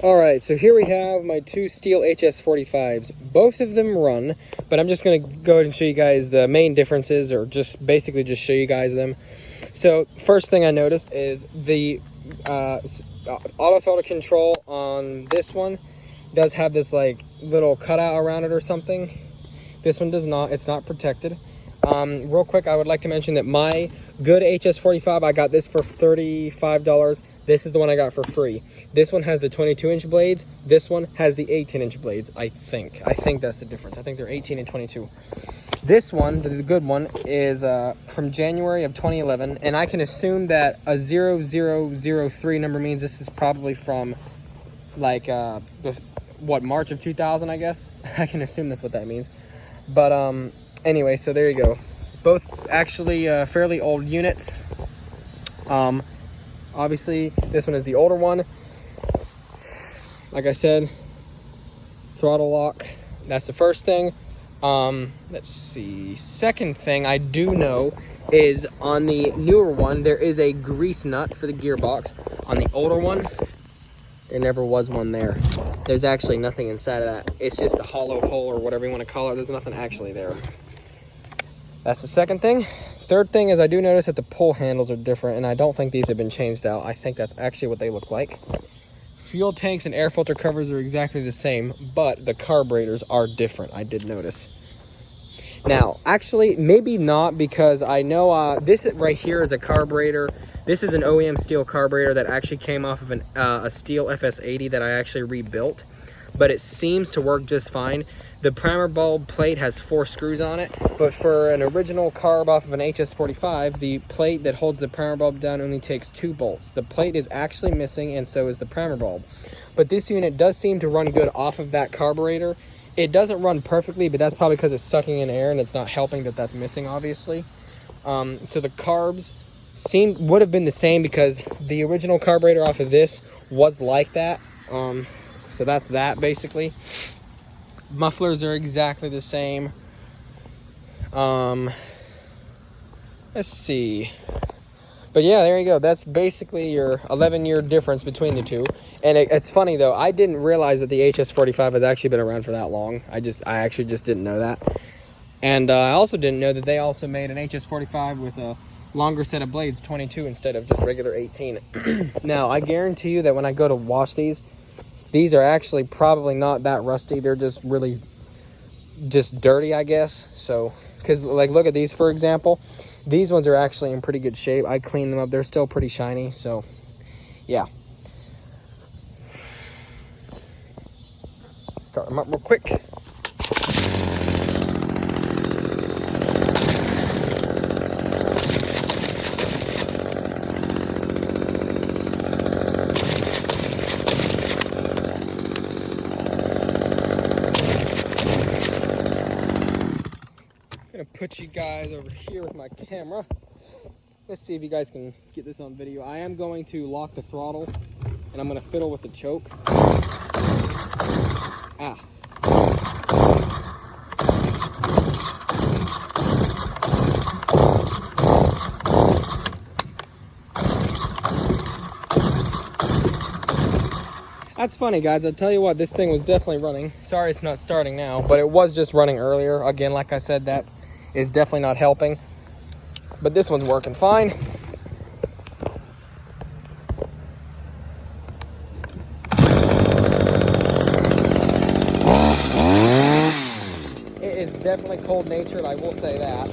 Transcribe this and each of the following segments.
Alright, so here we have my two Stihl HS45s. Both of them run, but I'm just going to go ahead and show you guys the main differences, or just basically just show you guys them. So, first thing I noticed is the auto throttle control on this one does have this like little cutout around it or something. This one does not. It's not protected. Real quick, I would like to mention that my good HS45, I got this for $35. This is the one I got for free. This one has the 22-inch blades. This one has the 18-inch blades, I think. I think that's the difference. I think they're 18 and 22. This one, the good one, is from January of 2011, and I can assume that a 0003 number means this is probably from, like, March of 2000, I guess? I can assume that's what that means. But, anyway, so there you go. Both actually fairly old units. Obviously, this one is the older one. Like I said, throttle lock. That's the first thing. Let's see. Second thing I do know is on the newer one, there is a grease nut for the gearbox. On the older one, there never was one there. There's actually nothing inside of that. It's just a hollow hole or whatever you want to call it. There's nothing actually there. That's the second thing. Third thing is I do notice that the pull handles are different, and I don't think these have been changed out. I think that's actually what they look like. Fuel tanks and air filter covers are exactly the same, but the carburetors are different, I did notice. Now, actually, maybe not, because I know this right here is a carburetor. This is an OEM Stihl carburetor that actually came off of a Stihl FS80 that I actually rebuilt, but it seems to work just fine. The primer bulb plate has 4 screws on it, but for an original carb off of an HS45, the plate that holds the primer bulb down only takes 2 bolts. The plate is actually missing, and so is the primer bulb. But this unit does seem to run good off of that carburetor. It doesn't run perfectly, but that's probably because it's sucking in air and it's not helping that that's missing, obviously. So the carbs would have been the same, because the original carburetor off of this was like that. So that's that, basically. Mufflers are exactly the same. Let's see. But yeah, there you go. That's basically your 11-year difference between the two. And it's funny though, I didn't realize that the HS45 has actually been around for that long. I actually just didn't know that. And I also didn't know that they also made an HS45 with a longer set of blades, 22 instead of just regular 18. Now, I guarantee you that when I go to wash these are actually probably not that rusty. They're just really just dirty, I guess. So, because like, look at these, for example. These ones are actually in pretty good shape. I cleaned them up. They're still pretty shiny. So, yeah. Start them up real quick. Put you guys over here with my camera. Let's see if you guys can get this on video. I am going to lock the throttle, and I'm going to fiddle with the choke. Ah. That's funny, guys. I'll tell you what, this thing was definitely running. Sorry it's not starting now, but it was just running earlier. Again, like I said, that is definitely not helping. But this one's working fine. It is definitely cold-natured, I will say that.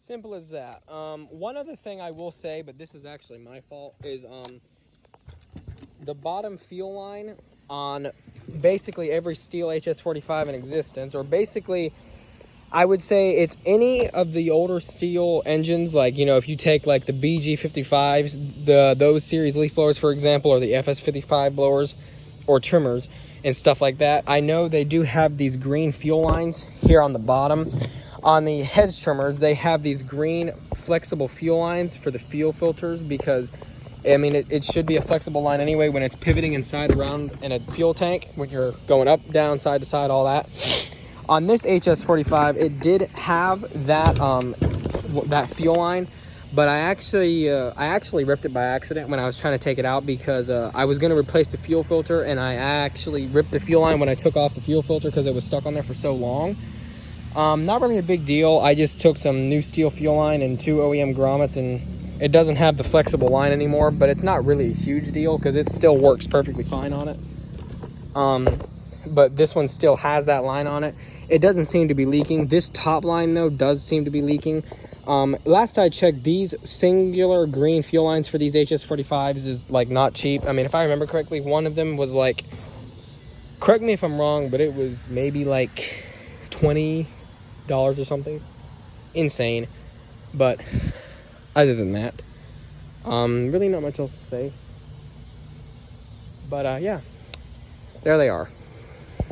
Simple as that. One other thing I will say, but this is actually my fault, is the bottom fuel line on basically every Stihl HS45 in existence, or basically I would say it's any of the older Stihl engines, like, you know, if you take like the BG55s, those series leaf blowers, for example, or the FS55 blowers or trimmers, and stuff like that. I know they do have these green fuel lines here on the bottom. On the hedge trimmers, they have these green flexible fuel lines for the fuel filters, because I mean, it should be a flexible line anyway when it's pivoting inside around in a fuel tank, when you're going up, down, side to side, all that. On this HS45, it did have that that fuel line, but I actually ripped it by accident when I was trying to take it out, because I was going to replace the fuel filter, and I actually ripped the fuel line when I took off the fuel filter because it was stuck on there for so long. Not really a big deal. I just took some new Stihl fuel line and 2 OEM grommets, and it doesn't have the flexible line anymore, but it's not really a huge deal because it still works perfectly fine on it. But this one still has that line on it. It doesn't seem to be leaking. This top line, though, does seem to be leaking. Last I checked, these singular green fuel lines for these HS45s is, like, not cheap. I mean, if I remember correctly, one of them was, like, correct me if I'm wrong, but it was maybe, like, $20 or something. Insane. But other than that, really not much else to say. But, yeah, there they are.